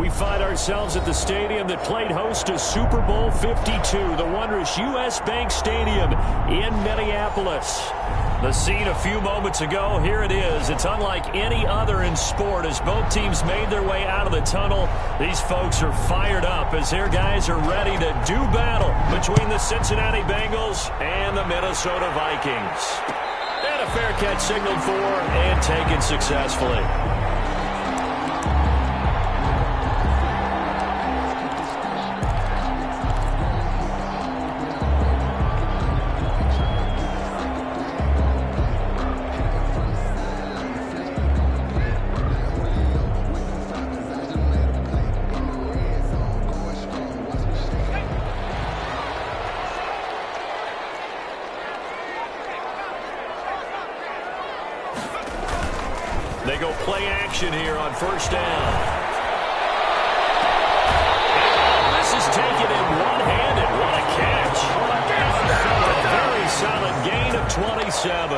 We find ourselves at the stadium that played host to Super Bowl 52, the wondrous U.S. Bank Stadium in Minneapolis. The scene a few moments ago, here it is. It's unlike any other in sport as both teams made their way out of the tunnel. These folks are fired up as their guys are ready to do battle between the Cincinnati Bengals and the Minnesota Vikings. And a fair catch signaled for and taken successfully. They go play action here on first down. This is taken in one-handed. What a catch. A very solid gain of 27.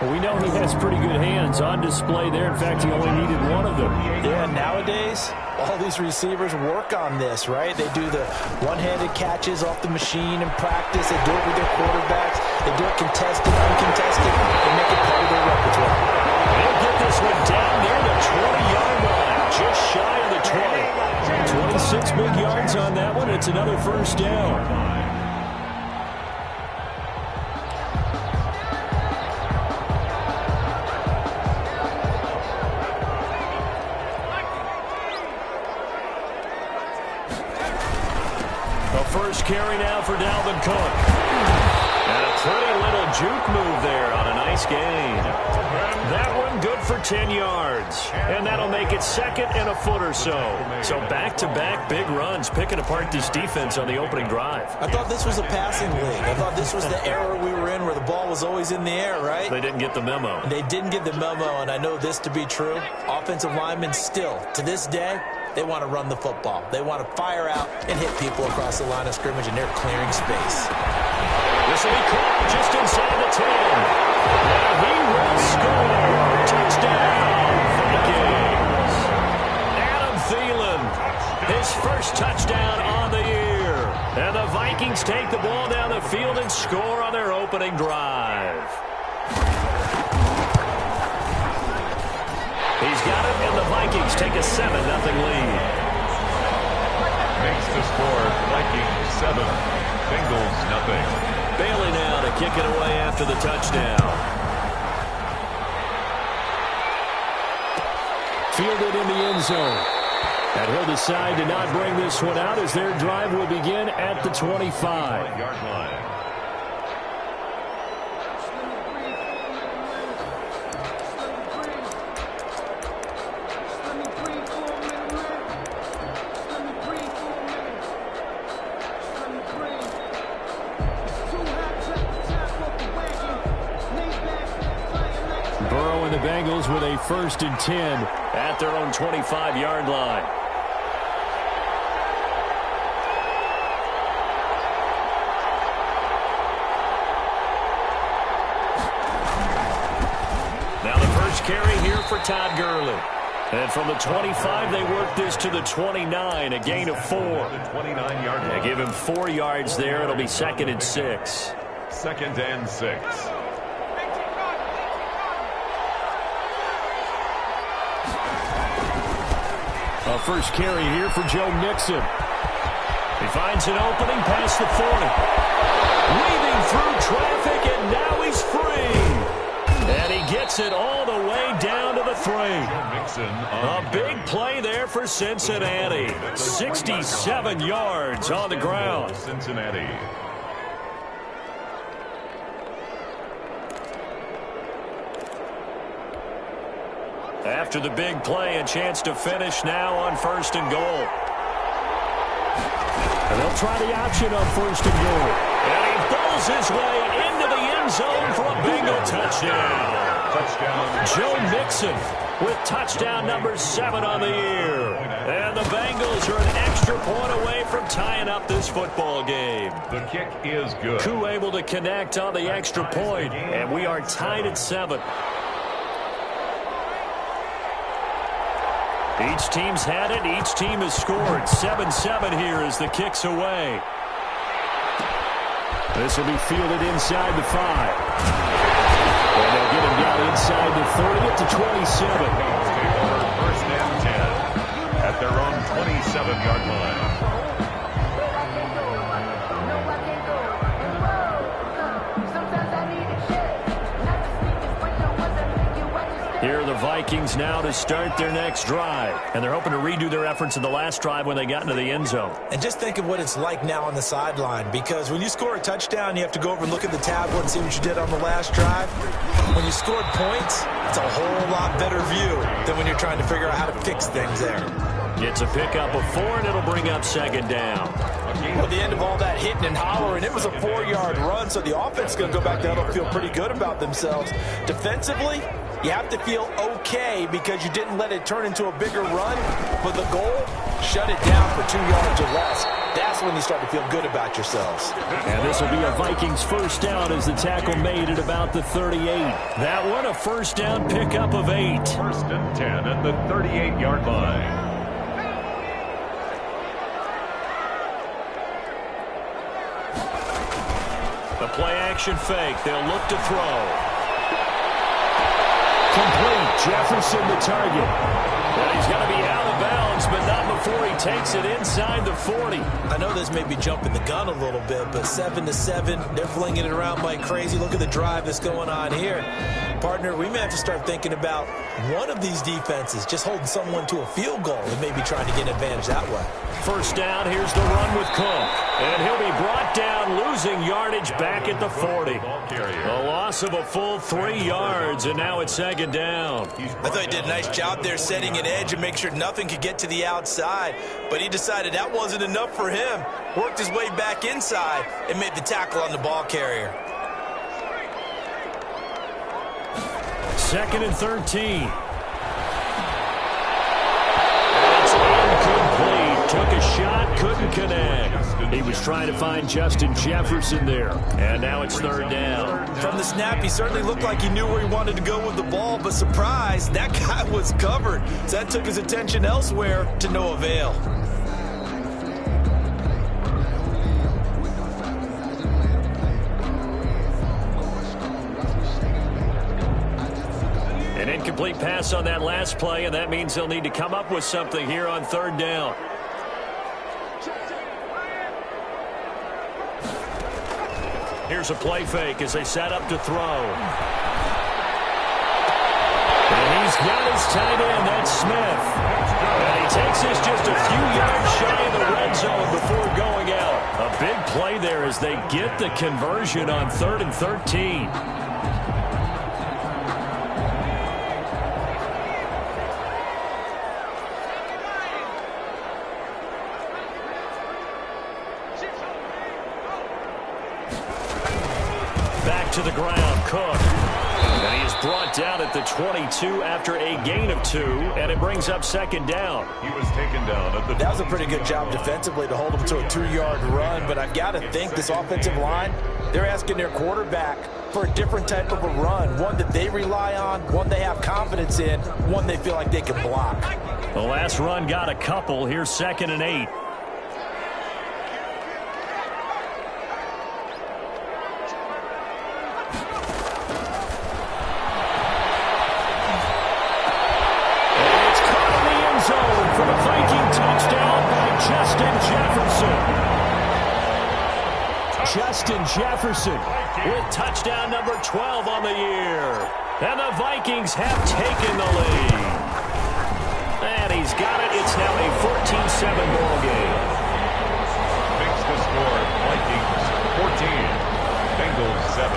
Well, we know he has pretty good hands on display there. In fact, he only needed one of them. Yeah, nowadays, all these receivers work on this, right? They do the one-handed catches off the machine in practice. They do it with their quarterbacks. They do it contested, uncontested. They make it part of their repertoire. They'll get this one down near the 20-yard line, just shy of the 20. 26 big yards on that one. It's another first down. The first carry now for Dalvin Cook. And a pretty little juke move there on a nice gain. That one good for 10 yards. And that'll make it second and a foot or so. So back-to-back big runs picking apart this defense on the opening drive. I thought this was a passing league. I thought this was the era we were in where the ball was always in the air, right? They didn't get the memo. They didn't get the memo, and I know this to be true. Offensive linemen still, to this day, they want to run the football. They want to fire out and hit people across the line of scrimmage, and they're clearing space. This will be caught just inside the 10. And he will score. Touchdown, Vikings. Adam Thielen, his first touchdown on the year. And the Vikings take the ball down the field and score on their opening drive. He's got it, and the Vikings take a 7-0 lead. Makes the score Vikings 7, Bengals 0. Bailey now to kick it away after the touchdown. Fielded in the end zone. And he'll decide to not bring this one out as their drive will begin at the 25-yard line. The Bengals with a 1st and 10 at their own 25-yard line. Now the first carry here for Todd Gurley. And from the 25, they work this to the 29, a gain of 4. 29-yard line. They give him 4 yards there. It'll be 2nd and 6. 2nd and 6. A first carry here for Joe Mixon. He finds an opening past the 40. Weaving through traffic, and now he's free. And he gets it all the way down to the 3. A big play there for Cincinnati. 67 yards on the ground. Cincinnati. After the big play, a chance to finish now on 1st and goal. And they'll try the option on 1st and goal. And he bowls his way into the end zone for a Bengal touchdown. Joe Mixon with touchdown number 7 on the year. And the Bengals are an extra point away from tying up this football game. The kick is good. Koo able to connect on the extra point, and we are tied at 7. Each team's had it. Each team has scored. 7-7 here as the kick's away. This will be fielded inside the 5. And they'll get him down inside the 30 at the 27. First and 10 at their own 27-yard line. Here are the Vikings now to start their next drive. And they're hoping to redo their efforts in the last drive when they got into the end zone. And just think of what it's like now on the sideline, because when you score a touchdown, you have to go over and look at the tablet and see what you did on the last drive. When you scored points, it's a whole lot better view than when you're trying to figure out how to fix things there. It's a pickup of 4, and it'll bring up second down. Well, the end of all that hitting and hollering, it was a 4-yard run, so the offense is going to go back there and feel pretty good about themselves. Defensively, you have to feel okay because you didn't let it turn into a bigger run, but the goal, shut it down for 2 yards or less. That's when you start to feel good about yourselves. And this will be a Vikings first down as the tackle made at about the 38. That one, a first down pickup of 8. First and 10 at the 38-yard line. The play-action fake. They'll look to throw. Complete. Jefferson the target. And he's going to be out of bounds, but not before he takes it inside the 40. I know this may be jumping the gun a little bit, but 7-7, they're flinging it around like crazy. Look at the drive that's going on here. Partner, we may have to start thinking about one of these defenses just holding someone to a field goal and maybe trying to get an advantage that way. First down, here's the run with Cook. And he'll be brought down, losing yardage back at the 40. A loss of a full 3 yards, and now it's second down. I thought he did a nice job there setting an edge and make sure nothing could get to the outside, but he decided that wasn't enough for him. Worked his way back inside and made the tackle on the ball carrier. Second and 13. It's incomplete. Took a shot, couldn't connect. He was trying to find Justin Jefferson there. And now it's third down. From the snap, he certainly looked like he knew where he wanted to go with the ball, but surprise, that guy was covered. So that took his attention elsewhere to no avail. An incomplete pass on that last play, and that means they'll need to come up with something here on third down. Here's a play fake as they set up to throw. And he's got his tight end, that's Smith. And he takes this just a few yards shy of the red zone before going out. A big play there as they get the conversion on 3rd and 13. To the ground, Cook. And he is brought down at the 22 after a gain of 2, and it brings up second down. He was taken down at the... That was a pretty good job defensively to hold him to a 2-yard run, but I've got to think this offensive line, they're asking their quarterback for a different type of a run, one that they rely on, one they have confidence in, one they feel like they can block. The last run got a couple. Here's 2nd and 8. Justin Jefferson with touchdown number 12 on the year. And the Vikings have taken the lead. And he's got it. It's now a 14-7 ball game. Makes the score Vikings 14, Bengals 7.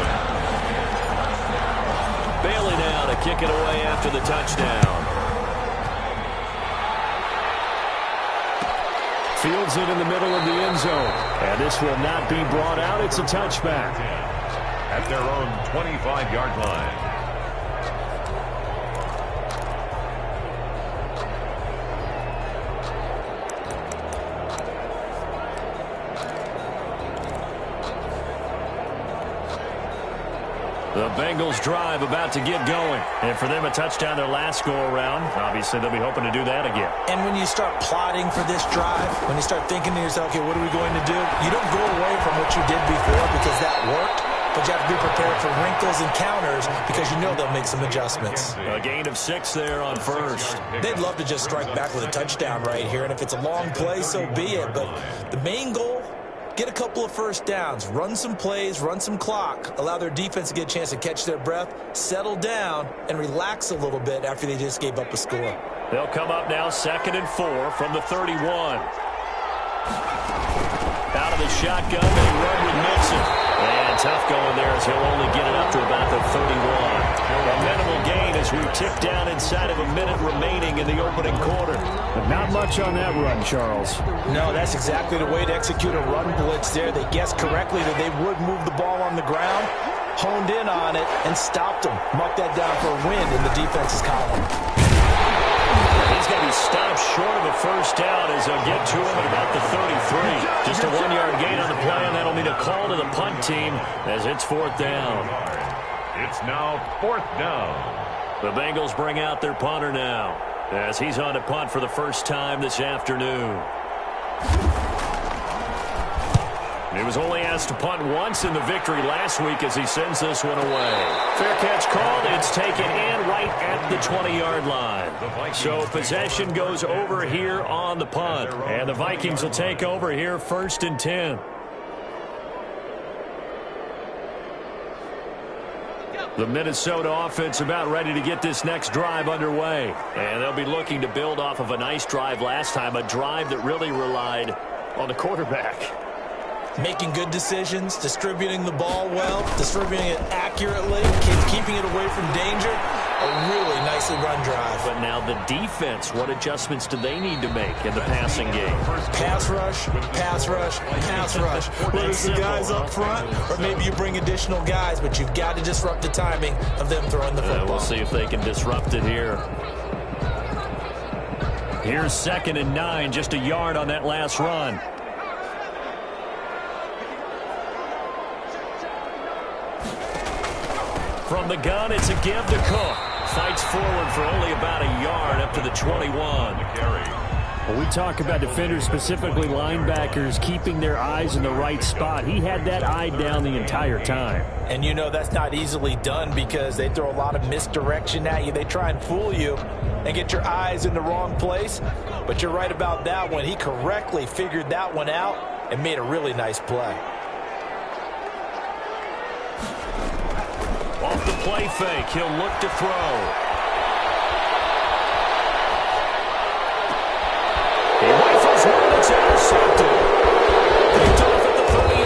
Bailey now to kick it away after the touchdown. Fields it in the middle of the end zone. And this will not be brought out. It's a touchback. At their own 25-yard line. The Bengals drive about to get going. And for them, a touchdown their last go-around. Obviously, they'll be hoping to do that again. And when you start plotting for this drive, when you start thinking to yourself, okay, what are we going to do? You don't go away from what you did before because that worked. But you have to be prepared for wrinkles and counters because you know they'll make some adjustments. A gain of 6 there on first. They'd love to just strike back with a touchdown right here. And if it's a long play, so be it. But the main goal, get a couple of first downs, run some plays, run some clock, allow their defense to get a chance to catch their breath, settle down, and relax a little bit after they just gave up a score. They'll come up now 2nd and 4 from the 31. Out of the shotgun, they run with Mixon. And tough going there as he'll only get it up to about the 31. A minimal gain as we tick down inside of a minute remaining in the opening quarter. But not much on that run, Charles. No, that's exactly the way to execute a run blitz there. They guessed correctly that they would move the ball on the ground, honed in on it, and stopped them. Mark that down for a win in the defense's column. He's going to be stopped short of a first down as they'll get to him at about the 33. Just a 1-yard gain on the play, and that'll mean a call to the punt team as it's 4th down. It's now 4th down. The Bengals bring out their punter now as he's on to punt for the first time this afternoon. He was only asked to punt once in the victory last week as he sends this one away. Fair catch called. It's taken in right at the 20-yard line. So possession goes over here on the punt. And the Vikings will take over here 1st and 10. The Minnesota offense about ready to get this next drive underway. And they'll be looking to build off of a nice drive last time, a drive that really relied on the quarterback. Making good decisions, distributing the ball well, distributing it accurately, keeping it away from danger. A really nicely run drive. But now the defense, what adjustments do they need to make in the passing game? Pass rush, pass rush, pass rush. Whether it's the guys up front or maybe you bring additional guys, but you've got to disrupt the timing of them throwing the football. We'll see if they can disrupt it here. Here's 2nd and 9, just a yard on that last run. From the gun, it's a give to Cook. Fights forward for only about a yard up to the 21. Well, we talk about defenders, specifically linebackers, keeping their eyes in the right spot. He had that eye down the entire time. And you know that's not easily done because they throw a lot of misdirection at you. They try and fool you and get your eyes in the wrong place. But you're right about that one. He correctly figured that one out and made a really nice play. Off the play fake, he'll look to throw. He rifles one, it's intercepted. Picked off at the 38,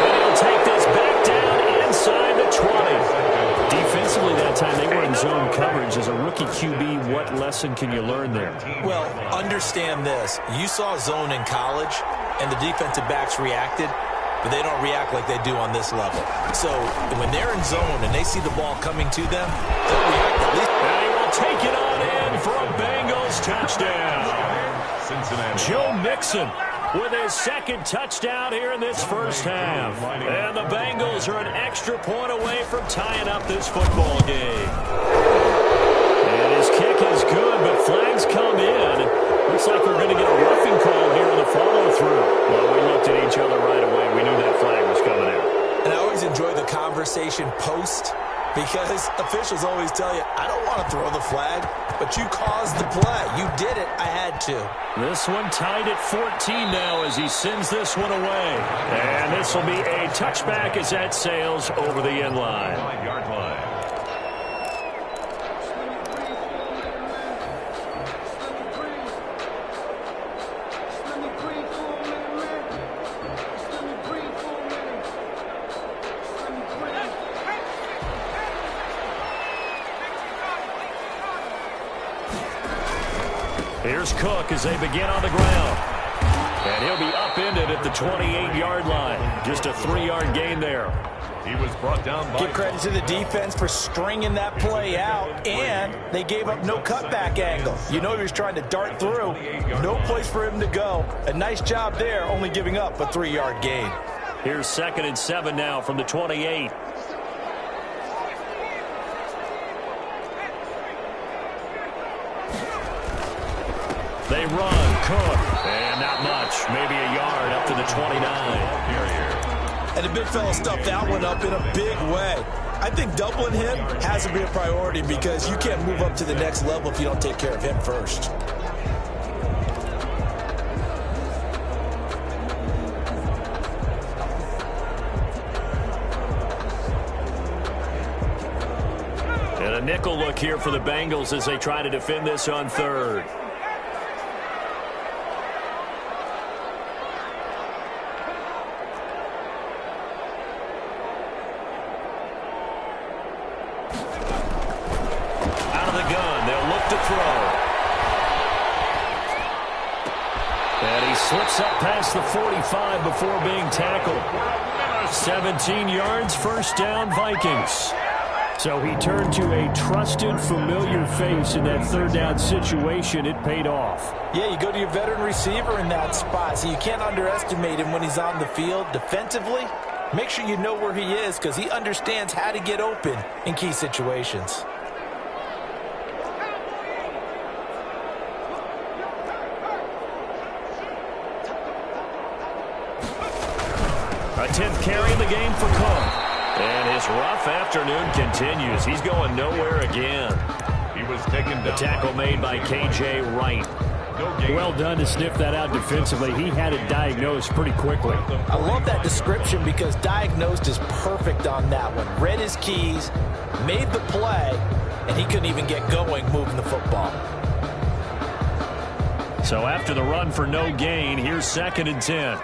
and he'll take this back down inside the 20. Defensively that time, they were in zone coverage. As a rookie QB, what lesson can you learn there? Well, understand this. You saw zone in college, and the defensive backs reacted. But they don't react like they do on this level. So when they're in zone and they see the ball coming to them, they'll react at least. And he will take it on in for a Bengals touchdown. Joe Mixon with his 2nd touchdown here in this first half. And the Bengals are an extra point away from tying up this football game. And his kick is good, but flags come in. Looks like we're going to get a roughing call here in the follow-through. Well, we looked at each other right away. We knew that flag was coming out. And I always enjoy the conversation post because officials always tell you, I don't want to throw the flag, but you caused the play. You did it. I had to. This one tied at 14 now as he sends this one away. And this will be a touchback as that sails over the end line. 5-yard line. Here's Cook as they begin on the ground. And he'll be upended at the 28-yard line. Just a 3-yard gain there. He was brought down by... Give credit to the defense for stringing that play out, and they gave up no cutback angle. You know he was trying to dart through. No place for him to go. A nice job there, only giving up a 3-yard gain. Here's 2nd and 7 now from the 28. They run, Cook, and not much. Maybe a yard up to the 29. And the big fella stuffed that one up in a big way. I think doubling him has to be a priority because you can't move up to the next level if you don't take care of him first. And a nickel look here for the Bengals as they try to defend this on third. Out of the gun, they'll look to throw. And he slips up past the 45 before being tackled. 17 yards, first down, Vikings. So he turned to a trusted, familiar face in that third down situation. It paid off. Yeah, you go to your veteran receiver in that spot, so you can't underestimate him when he's on the field. Defensively, make sure you know where he is because he understands how to get open in key situations. A 10th carry in the game for Cook. And his rough afternoon continues. He's going nowhere again. He was taken down. The tackle made by K.J. Wright. Well done to sniff that out defensively. He had it diagnosed pretty quickly. I love that description because diagnosed is perfect on that one. Read his keys, made the play, and he couldn't even get going moving the football. So after the run for no gain, here's 2nd and 10.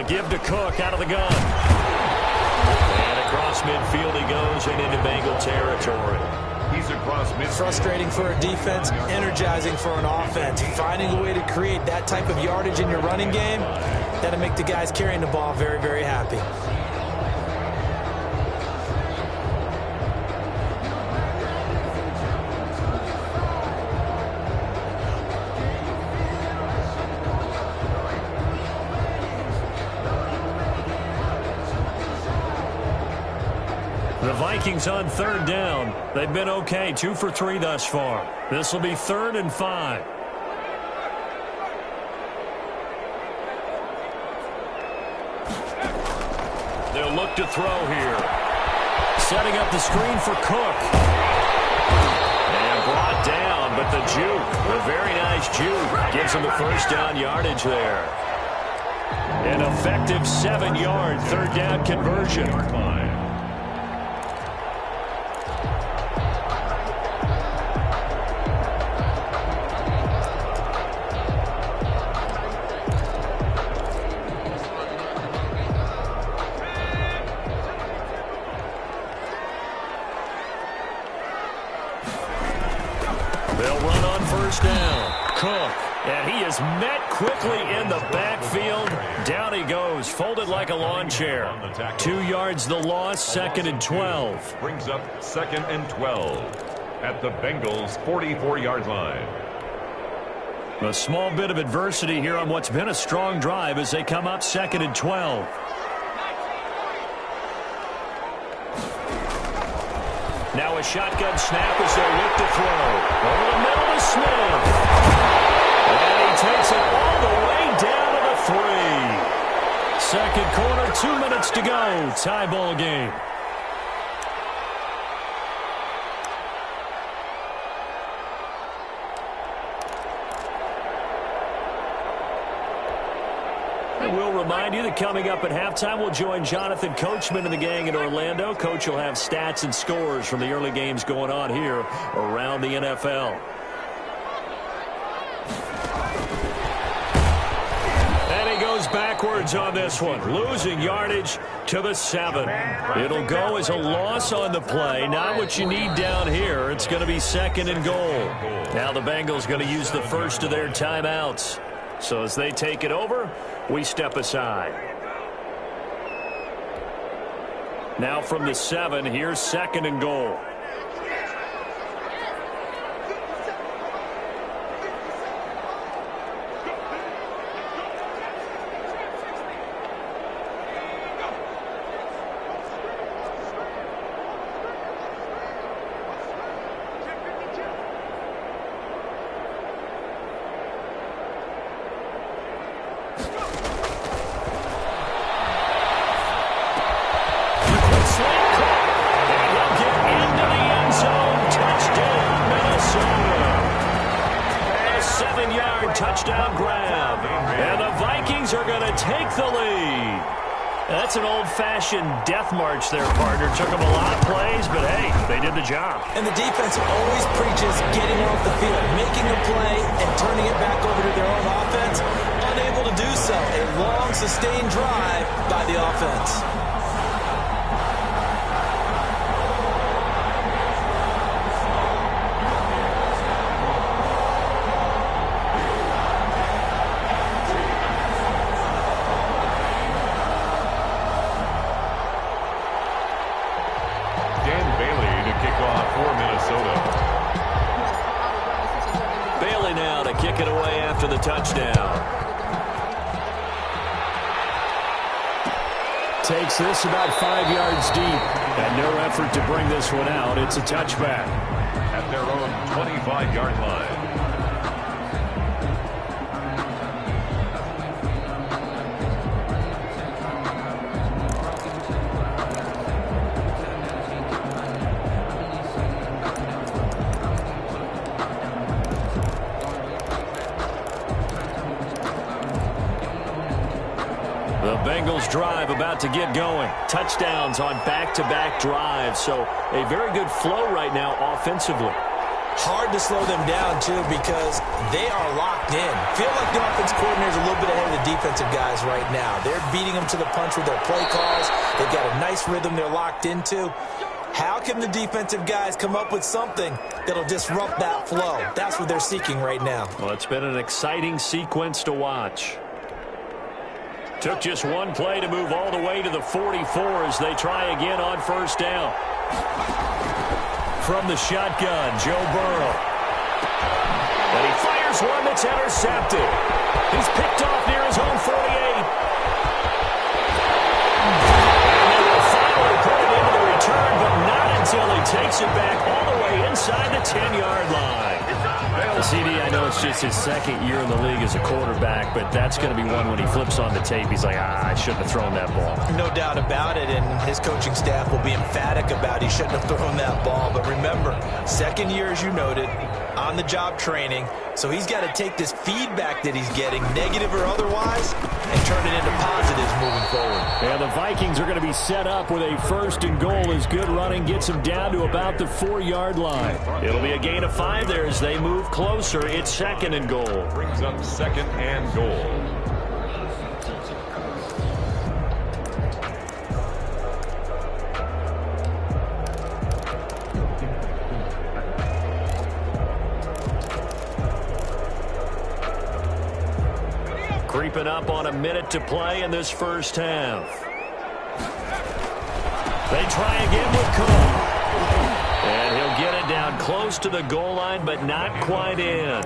Give to Cook out of the gun. And across midfield he goes and into Bengal territory. He's across midfield. Frustrating for a defense, energizing for an offense. Finding a way to create that type of yardage in your running game, that'll make the guys carrying the ball very, very happy. The Vikings on third down. They've been okay, 2 for 3 thus far. This will be 3rd and 5. They'll look to throw here. Setting up the screen for Cook. And brought down, but the juke, the very nice juke, gives him the first down yardage there. An effective 7-yard third down conversion. They'll run on first down. Cook, and he is met quickly in the backfield. Down he goes, folded like a lawn chair. 2 yards the loss, 2nd and 12. Brings up 2nd and 12 at the Bengals' 44-yard line. A small bit of adversity here on what's been a strong drive as they come up 2nd and 12. Now a shotgun snap as they look to throw. Over the middle to Smith. And he takes it all the way down to the 3. Second quarter, 2 minutes to go. Tie ball game. We'll remind you that coming up at halftime, we'll join Jonathan Coachman and the gang in Orlando. Coach will have stats and scores from the early games going on here around the NFL. And he goes backwards on this one, losing yardage to the 7. It'll go as a loss on the play. Not what you need down here. It's going to be 2nd and goal. Now the Bengals going to use the first of their timeouts. So as they take it over, we step aside. Now from the 7, here's 2nd and goal. sling caught. And he'll get into the end zone. Touchdown, Minnesota. A 7-yard touchdown grab. And the Vikings are going to take the lead. That's an old-fashioned death march there, partner. Took them a lot of plays, but hey, they did the job. And the defense always preaches getting off the field, making a play, and turning it back over to their own offense. Unable to do so. A long, sustained drive by the offense. The touchdown. Takes this about 5 yards deep. And no effort to bring this one out. It's a touchback. At their own 25-yard line. Bengals drive about to get going. Touchdowns on back-to-back drives. So a very good flow right now offensively. Hard to slow them down, too, because they are locked in. Feel like the offense coordinator is a little bit ahead of the defensive guys right now. They're beating them to the punch with their play calls. They've got a nice rhythm they're locked into. How can the defensive guys come up with something that'll disrupt that flow? That's what they're seeking right now. Well, it's been an exciting sequence to watch. Took just one play to move all the way to the 44 as they try again on first down. From the shotgun, Joe Burrow. And he fires one that's intercepted. He's picked off near his own 48. And they will finally put it into the return, but not until he takes it back all the way inside the 10-yard line. CD, I know it's just his second year in the league as a quarterback, but that's going to be one when he flips on the tape. He's like, I shouldn't have thrown that ball. No doubt about it, and his coaching staff will be emphatic about he shouldn't have thrown that ball. But remember, second year, as you noted, on-the-job training, so he's got to take this feedback that he's getting, negative or otherwise, and turn it into positives moving forward. And the Vikings are going to be set up with a first and goal as good running gets them down to about the 4-yard line. It'll be a gain of 5 there as they move closer. It's second and goal. Brings up second and goal. Creeping up on a minute to play in this first half. They try again with Cook. And he'll get it down close to the goal line, but not quite in.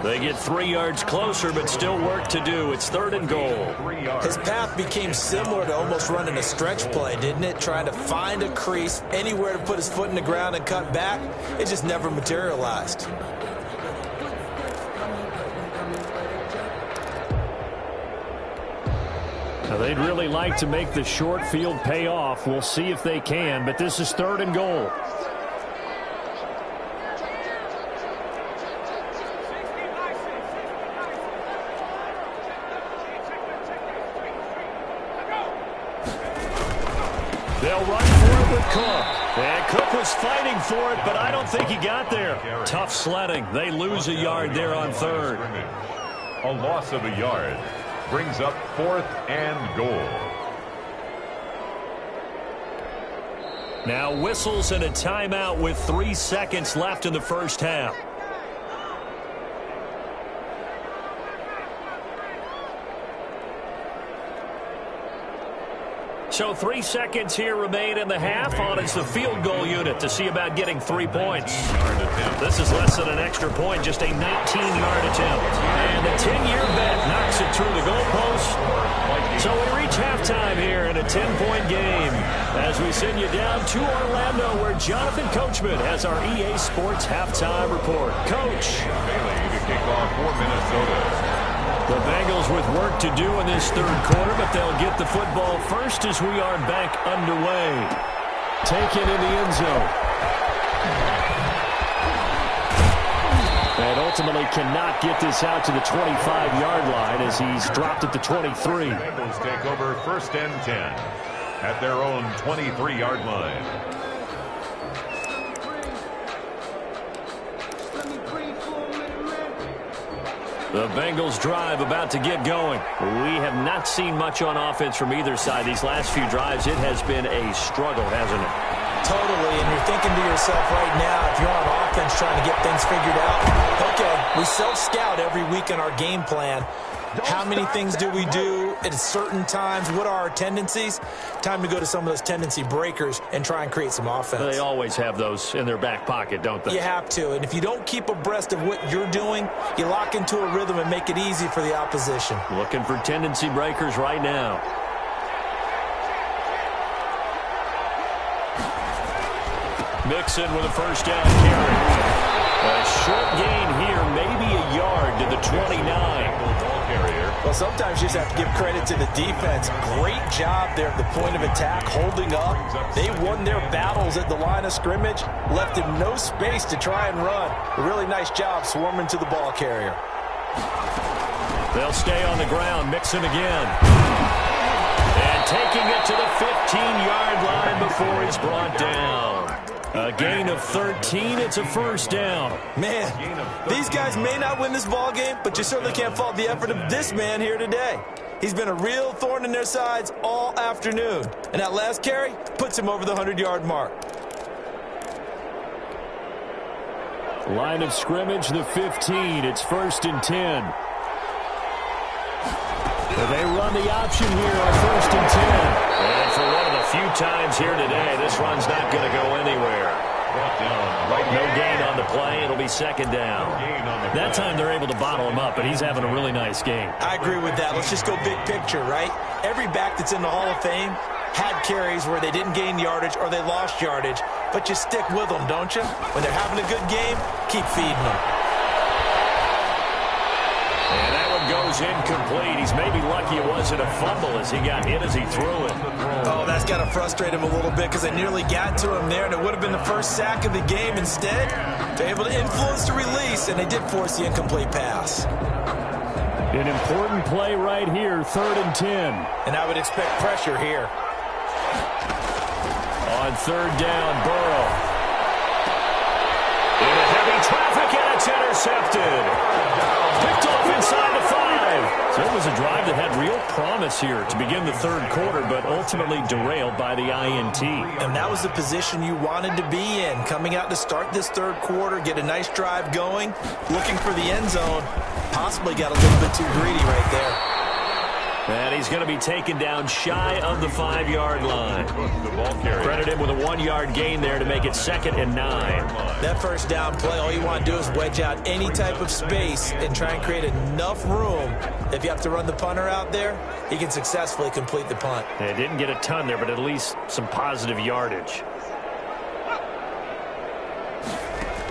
They get 3 yards closer, but still work to do. It's third and goal. His path became similar to almost running a stretch play, didn't it? Trying to find a crease, anywhere to put his foot in the ground and cut back. It just never materialized. Now, they'd really like to make the short field pay off. We'll see if they can, but this is third and goal. They'll run for it with Cook. And Cook was fighting for it, but I don't think he got there. Tough sledding. They lose a yard there on third. A loss of a yard brings up fourth and goal. Now whistles and a timeout with 3 seconds left in the first half. So 3 seconds here remain in the half on as the field goal unit to see about getting 3 points. This is less than an extra point, just a 19-yard attempt. And the 10-year bet knocks it through the goalpost. So we reach halftime here in a 10-point game as we send you down to Orlando where Jonathan Coachman has our EA Sports halftime report. Coach. Bailey to kick off for Minnesota. The Bengals with work to do in this third quarter, but they'll get the football first as we are back underway. Taken in the end zone. And ultimately cannot get this out to the 25-yard line as he's dropped at the 23. Bengals take over 1st and 10 at their own 23-yard line. The Bengals drive about to get going. We have not seen much on offense from either side. These last few drives, it has been a struggle, hasn't it? Totally, and you're thinking to yourself right now, if you're on offense trying to get things figured out, okay, we self-scout every week in our game plan. How many things do we do at certain times? What are our tendencies? Time to go to some of those tendency breakers and try and create some offense. They always have those in their back pocket, don't they? You have to, and if you don't keep abreast of what you're doing, you lock into a rhythm and make it easy for the opposition. Looking for tendency breakers right now. Mixon with a first down carry. A short gain here, maybe a yard to the 29. Well, sometimes you just have to give credit to the defense. Great job there at the point of attack, holding up. They won their battles at the line of scrimmage, left him no space to try and run. A really nice job swarming to the ball carrier. They'll stay on the ground. Mixon again. And taking it to the 15-yard line before he's brought down. A gain of 13. It's a first down. Man, these guys may not win this ball game, but you certainly can't fault the effort of this man here today. He's been a real thorn in their sides all afternoon. And that last carry puts him over the 100-yard mark. Line of scrimmage, the 15. It's 1st and 10. They run the option here on 1st and 10. And for one of the few times here today, this run's not going to go anywhere. No gain on the play. It'll be 2nd down. That time they're able to bottle him up, but he's having a really nice game. I agree with that. Let's just go big picture, right? Every back that's in the Hall of Fame had carries where they didn't gain yardage or they lost yardage, but you stick with them, don't you? When they're having a good game, keep feeding them. And that one goes incomplete. He's maybe lucky it wasn't a fumble as he got hit as he threw it. Oh, that's got to frustrate him a little bit because they nearly got to him there, and it would have been the first sack of the game. Instead, they're able to influence the release, and they did force the incomplete pass. An important play right here, 3rd and 10. And I would expect pressure here. On 3rd down, Burrow. Into heavy traffic, and it's intercepted. Picked off inside the 5. So it was a drive that had real promise here to begin the 3rd quarter, but ultimately derailed by the INT. And that was the position you wanted to be in, coming out to start this 3rd quarter, get a nice drive going, looking for the end zone. Possibly got a little bit too greedy right there. And he's going to be taken down shy of the 5-yard line. Credit him with a 1-yard gain there to make it 2nd and 9. That first down play, all you want to do is wedge out any type of space and try and create enough room. If you have to run the punter out there, he can successfully complete the punt. They didn't get a ton there, but at least some positive yardage.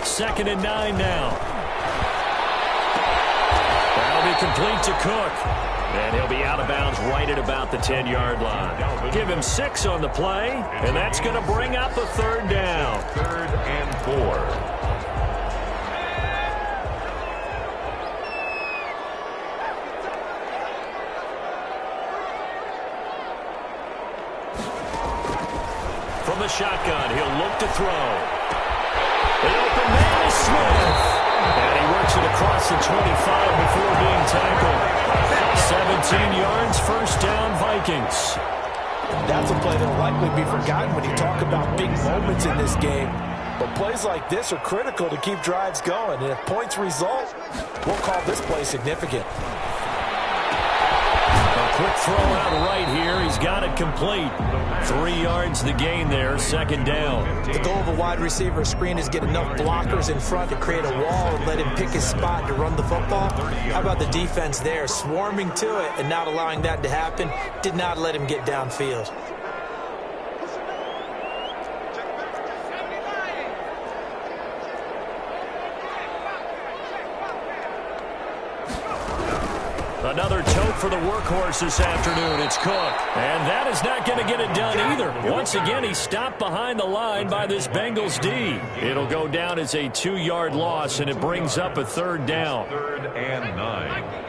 2nd and 9 now. That'll be complete to Cook. And he'll be out of bounds right at about the 10-yard line. Give him 6 on the play, and that's going to bring up a 3rd down. 3rd and 4. From the shotgun, he'll look to throw. The open man is Smith. And he works it across the 25 before being tackled. 17 yards, first down, Vikings. That's a play that will likely be forgotten when you talk about big moments in this game. But plays like this are critical to keep drives going. And if points result, we'll call this play significant. A quick throw out right here. He's got it complete. 3 yards the gain there, 2nd down. The goal of a wide receiver screen is get enough blockers in front to create a wall and let him pick his spot to run the football. How about the defense there, swarming to it and not allowing that to happen? Did not let him get downfield. Another toe for the workhorse this afternoon. It's Cook. And that is not going to get it done either. Once again, he's stopped behind the line by this Bengals D. It'll go down as a 2-yard loss, and it brings up a 3rd down. 3rd and 9.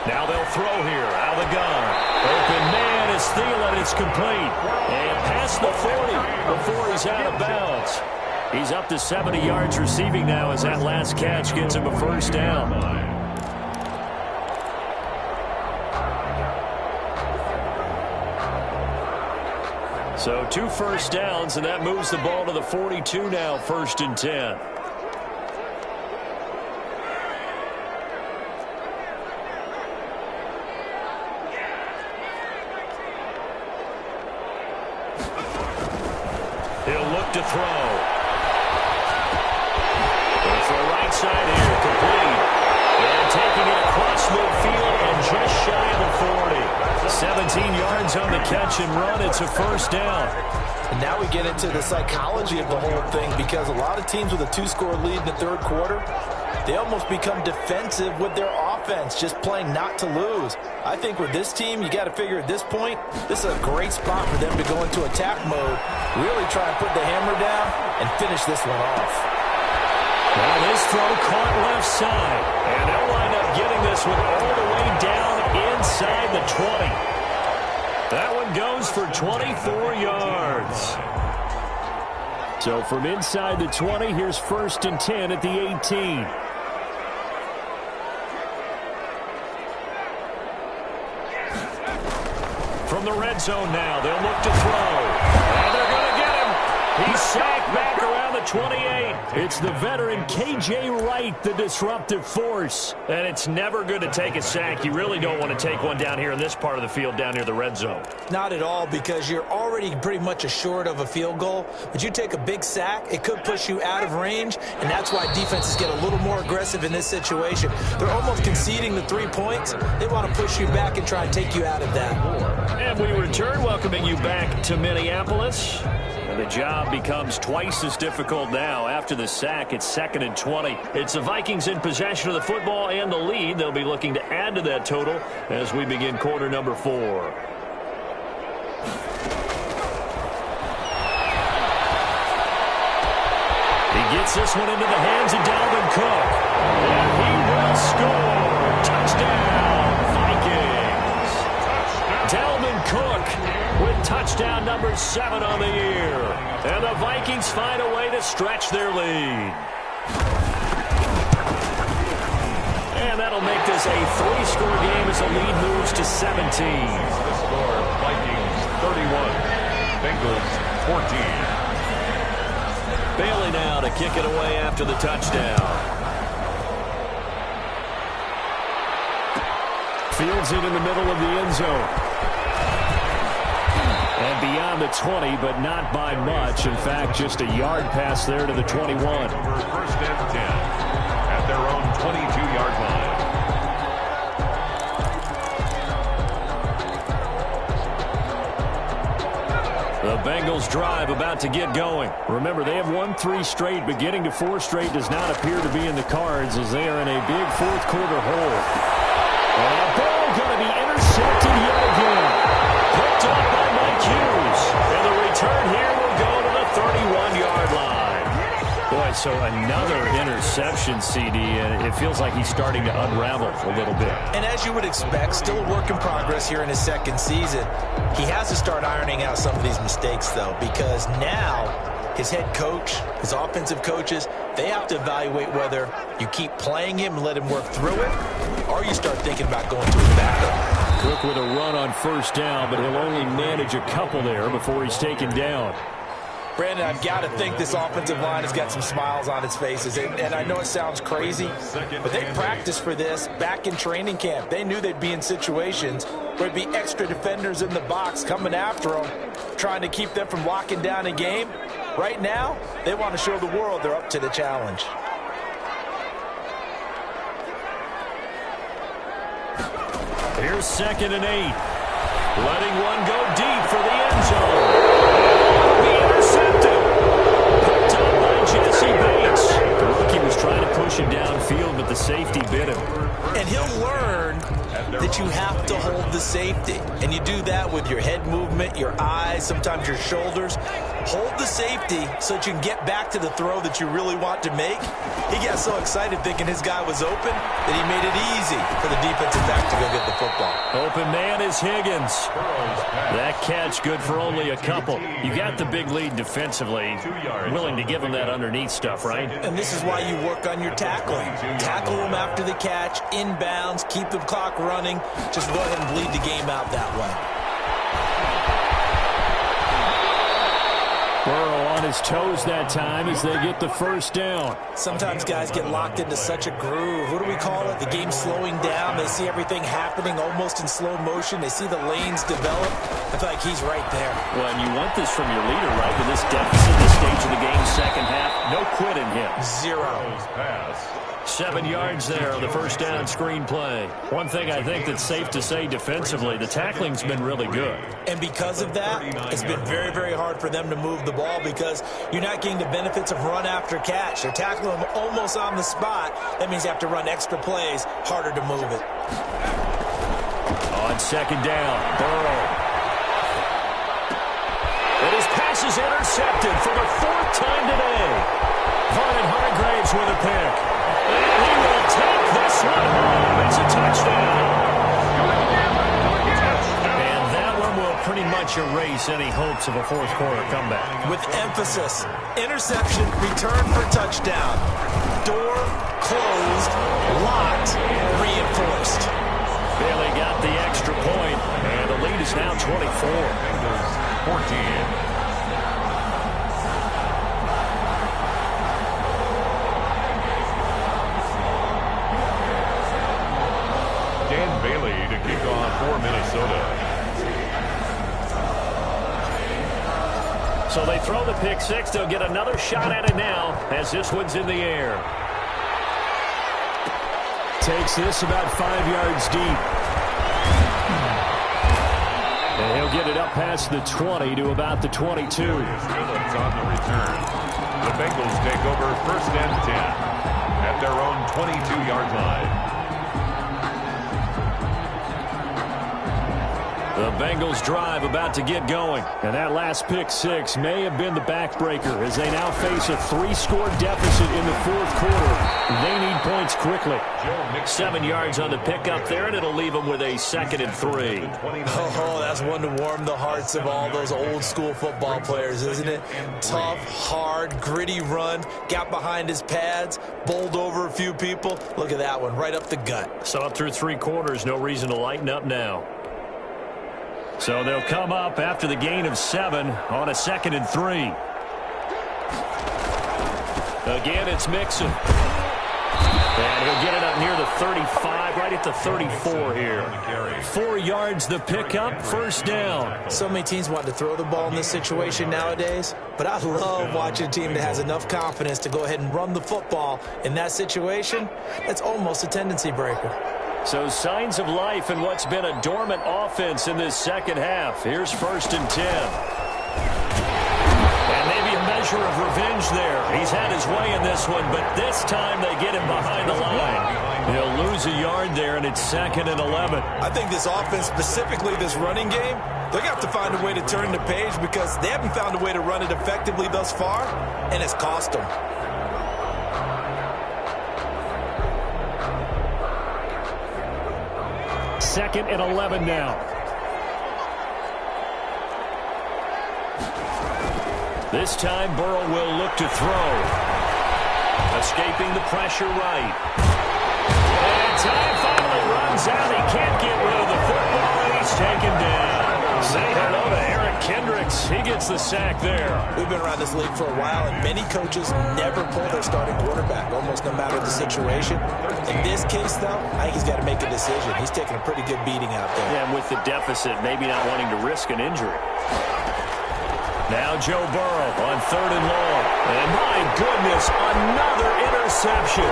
Now they'll throw here out of the gun. Open man is Thielen. It's complete. And past the 40 before he's out of bounds. He's up to 70 yards receiving now as that last catch gets him a 1st down. So 2 first downs, and that moves the ball to the 42 now, 1st and 10. He'll look to throw. It's the right side here, complete. And taking it across midfield and just shy of the 40. 17 yards on the catch and run. It's a 1st down. And now we get into the psychology of the whole thing, because a lot of teams with a 2-score lead in the 3rd quarter, they almost become defensive with their offense, just playing not to lose. I think with this team, you got to figure at this point, this is a great spot for them to go into attack mode, really try and put the hammer down and finish this one off. Now this throw caught left side, and they'll wind up getting this one all the way down inside the 20. That one goes for 24 yards. So from inside the 20, here's 1st and 10 at the 18. From the red zone now, they'll look to throw. And they're going to get him. He's sacked back around the 28. It's the veteran K.J. Wright, the disruptive force. And it's never good to take a sack. You really don't want to take one down here in this part of the field, down near the red zone. Not at all, because you're already pretty much assured of a field goal. But you take a big sack, it could push you out of range, and that's why defenses get a little more aggressive in this situation. They're almost conceding the 3 points. They want to push you back and try and take you out of that. And we return, welcoming you back to Minneapolis. And the job becomes twice as difficult now. After the sack, it's 2nd and 20. It's the Vikings in possession of the football and the lead. They'll be looking to add to that total as we begin quarter number 4. He gets this one into the hands of Dalvin Cook. And he will score. Touchdown, Vikings. Dalvin Cook with touchdown number 7 on the year. And the Vikings find a way to stretch their lead. And that'll make this a 3-score game as the lead moves to 17. The score, Vikings 31, Bengals 14. Bailey now to kick it away after the touchdown. Fields it in the middle of the end zone. And beyond the 20, but not by much. In fact, just a yard pass there to the 21. 1st and 10 at their own 22-yard line. The Bengals drive about to get going. Remember, they have won 3 straight, but getting to 4 straight does not appear to be in the cards as they are in a big 4th quarter hole. And a ball going to be intercepted yet again. Picked up by Mike Hughes. And the return here will go to the 31-yard line. Boy, so another interception, CD, and it feels like he's starting to unravel a little bit. And as you would expect, still a work in progress here in his 2nd season. He has to start ironing out some of these mistakes, though, because now his head coach, his offensive coaches, they have to evaluate whether you keep playing him and let him work through it, or you start thinking about going to his backup. Cook with a run on 1st down, but he'll only manage a couple there before he's taken down. Brandon, I've got to think this offensive line has got some smiles on its faces. And I know it sounds crazy, but they practiced for this back in training camp. They knew they'd be in situations where there'd be extra defenders in the box coming after them, trying to keep them from locking down a game. Right now, they want to show the world they're up to the challenge. Here's 2nd and 8. Letting one go deep for the end zone. Be intercepted. Picked up by Jesse Bates. The rookie was trying to push it downfield, but the safety bit him. And he'll learn that you have to hold the safety. And you do that with your head movement, your eyes, sometimes your shoulders. Hold the safety so that you can get back to the throw that you really want to make. He got so excited thinking his guy was open that he made it easy for the defensive back to go get the football. Open man is Higgins. That catch good for only a couple. You got the big lead defensively. Willing to give him that underneath stuff, right? And this is why you work on your tackling. Tackle him after the catch, inbounds, keep the clock running. Just go ahead and bleed the game out that way. Burrow on his toes that time as they get the first down. Sometimes guys get locked into such a groove. What do we call it? The game's slowing down. They see everything happening almost in slow motion. They see the lanes develop. I feel like he's right there. Well, and you want this from your leader, right? With this deficit, this stage of the game, second half, no quit in him. 0. 7 yards there on the first down screen play. One thing I think that's safe to say defensively, the tackling's been really good. And because of that, it's been very, very hard for them to move the ball because you're not getting the benefits of run after catch. They're tackling them almost on the spot. That means you have to run extra plays, harder to move it. On second down, Burrow. And his pass is intercepted for the 4th time today. Vernon Hargreaves with a pick. And he will take this one home. It's a touchdown. And that one will pretty much erase any hopes of a fourth quarter comeback. With emphasis, interception, return for touchdown. Door closed, locked, reinforced. Bailey got the extra point, and the lead is now 24. 14. For Minnesota. So they throw the pick six. They'll get another shot at it now as this one's in the air. Takes this about 5 yards deep. And he'll get it up past the 20 to about the 22. Phillips on the return. The Bengals take over 1st and 10 at their own 22-yard line. The Bengals drive about to get going. And that last pick six may have been the backbreaker as they now face a 3-score deficit in the 4th quarter. They need points quickly. 7 yards on the pickup there, and it'll leave them with a 2nd and 3. Oh, that's one to warm the hearts of all those old-school football players, isn't it? Tough, hard, gritty run, got behind his pads, bowled over a few people. Look at that one, right up the gut. So up through 3 quarters, no reason to lighten up now. So they'll come up after the gain of 7 on a 2nd and 3. Again, it's Mixon. And he'll get it up near the 35, right at the 34 here. 4 yards the pickup, first down. So many teams want to throw the ball in this situation nowadays, but I love watching a team that has enough confidence to go ahead and run the football in that situation. That's almost a tendency breaker. So signs of life in what's been a dormant offense in this second half. Here's 1st and 10. And maybe a measure of revenge there. He's had his way in this one, but this time they get him behind the line. He'll lose a yard there, and it's 2nd and 11. I think this offense, specifically this running game, they're going to have to find a way to turn the page because they haven't found a way to run it effectively thus far, and it's cost them. 2nd and 11 now. This time Burrow will look to throw. Escaping the pressure right. And time finally runs out. He can't get rid of the football, and he's taken down. Say hello to Eric Kendricks. He gets the sack there. We've been around this league for a while, and many coaches never pull their starting quarterback, almost no matter the situation. In this case, though, I think he's got to make a decision. He's taking a pretty good beating out there. Yeah, and with the deficit, maybe not wanting to risk an injury. Now Joe Burrow on 3rd and long. And my goodness, another interception.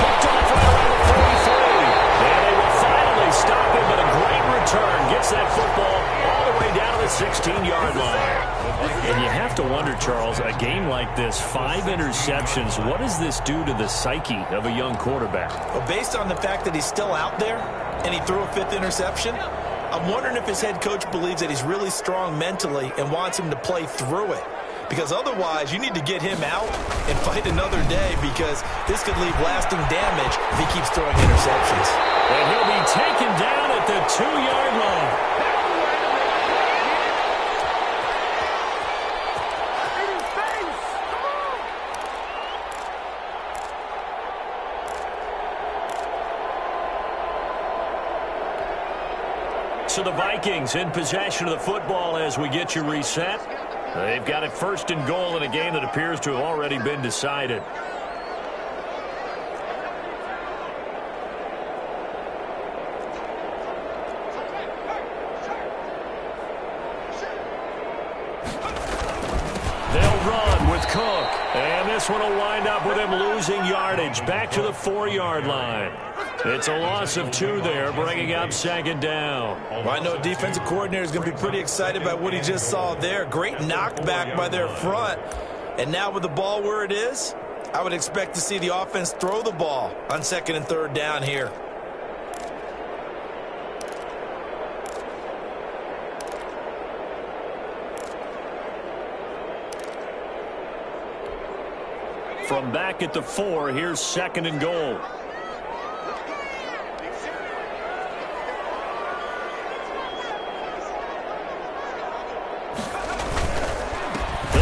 Picked off right around the 43. And they will finally stop him have to wonder, Charles, a game like this, 5 interceptions, what does this do to the psyche of a young quarterback? Well, based on the fact that he's still out there and he threw a 5th interception, I'm wondering if his head coach believes that he's really strong mentally and wants him to play through it. Because otherwise, you need to get him out and fight another day, because this could leave lasting damage if he keeps throwing interceptions. And he'll be taken down at the 2-yard line. So the Vikings in possession of the football as we get you reset. They've got it 1st and goal in a game that appears to have already been decided. They'll run with Cook. And this one will wind up with him losing yardage. Back to the 4-yard line. It's a loss of 2 there, bringing up 2nd down. Well, I know defensive coordinator is going to be pretty excited by what he just saw there. Great knockback by their front. And now with the ball where it is, I would expect to see the offense throw the ball on 2nd and 3rd down here. From back at the 4, here's 2nd and goal.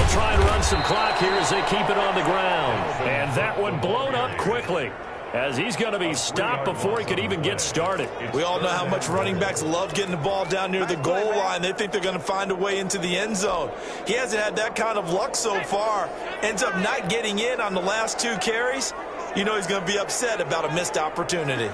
Try and run some clock here as they keep it on the ground. And that one blown up quickly, as he's going to be stopped before he could even get started. We all know how much running backs love getting the ball down near the goal line. They think they're going to find a way into the end zone. He hasn't had that kind of luck so far. Ends up not getting in on the last 2 carries. You know he's going to be upset about a missed opportunity.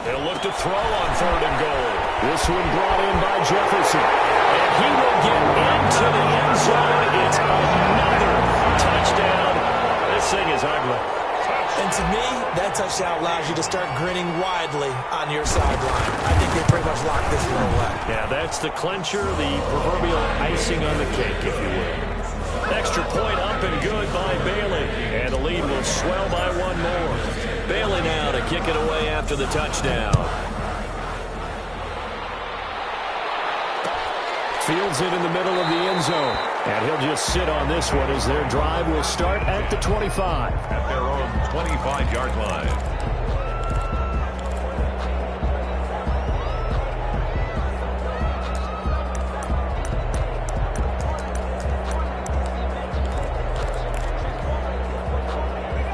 They'll look to throw on 3rd and goal. This one brought in by Jefferson. And he will get into the end zone. It's another touchdown. This thing is ugly. And to me, that touchdown allows you to start grinning widely on your sideline. I think they pretty much locked this one away. Yeah, that's the clincher, the proverbial icing on the cake, if you will. Extra point up and good by Bailey. And the lead will swell by 1 more. Bailey now to kick it away after the touchdown. Fields it in the middle of the end zone. And he'll just sit on this one as their drive will start at the 25. At their own 25-yard line.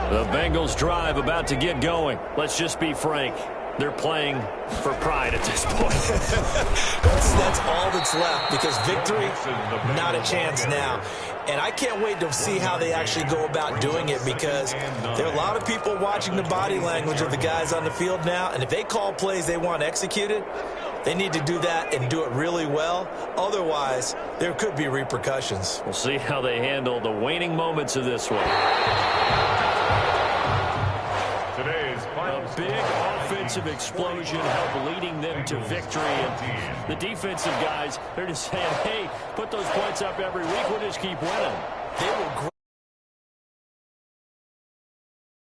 The Bengals drive about to get going. Let's just be frank. They're playing for pride at this point. That's all that's left, because victory, not a chance now. And I can't wait to see how they actually go about doing it, because there are a lot of people watching the body language of the guys on the field now, and if they call plays they want executed, they need to do that and do it really well. Otherwise, there could be repercussions. We'll see how they handle the waning moments of this one. A big offensive explosion helped leading them to victory. And the defensive guys, they're just saying, hey, put those points up every week. We'll just keep winning. They will